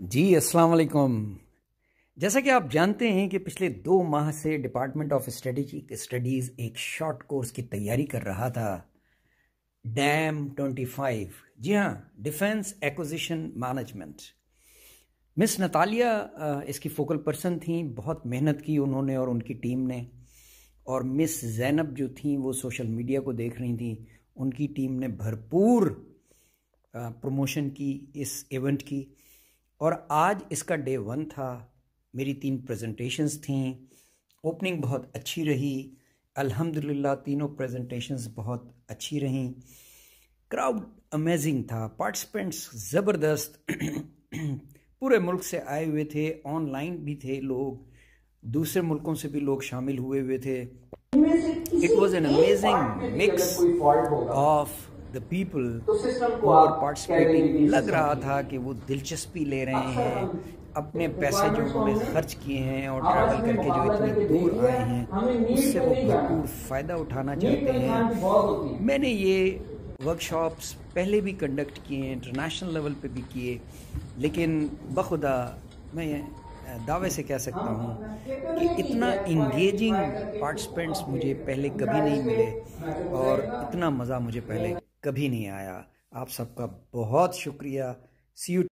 جی السلام علیکم۔ جیسا کہ آپ جانتے ہیں کہ پچھلے 2 ماہ سے ڈپارٹمنٹ آف اسٹریٹجک اسٹڈیز ایک شارٹ کورس کی تیاری کر رہا تھا، ڈیم 25۔ جی ہاں، ڈیفنس ایکوزیشن مینجمنٹ۔ مس نتالیہ اس کی فوکل پرسن تھیں، بہت محنت کی انہوں نے اور ان کی ٹیم نے، اور مس زینب جو تھیں وہ سوشل میڈیا کو دیکھ رہی تھیں، ان کی ٹیم نے بھرپور پروموشن کی اس ایونٹ کی۔ اور آج اس کا ڈے 1 تھا، میری 3 پریزنٹیشنز تھیں، اوپننگ بہت اچھی رہی، الحمدللہ تینوں پریزنٹیشنز بہت اچھی رہیں، کراؤڈ امیزنگ تھا، پارٹیسپینٹس زبردست پورے ملک سے آئے ہوئے تھے، آن لائن بھی تھے لوگ، دوسرے ملکوں سے بھی لوگ شامل ہوئے تھے۔ It was an amazing mix of the people who were participating۔ لگ رہا تھا کہ وہ دلچسپی لے رہے ہیں، اپنے پیسے جو انہوں نے خرچ کیے ہیں اور ٹریول کر کے جو اتنی دور آئے ہیں اس سے وہ بھرپور فائدہ اٹھانا چاہتے ہیں۔ میں نے یہ ورکشاپس پہلے بھی کنڈکٹ کیے ہیں، انٹرنیشنل لیول پہ بھی کیے، لیکن بخدا میں دعوے سے کہہ سکتا ہوں کہ اتنا انگیجنگ پارٹیسپینٹس مجھے پہلے کبھی نہیں ملے اور اتنا مزہ مجھے پہلے کبھی نہیں آیا۔ آپ سب کا بہت شکریہ۔ سی یو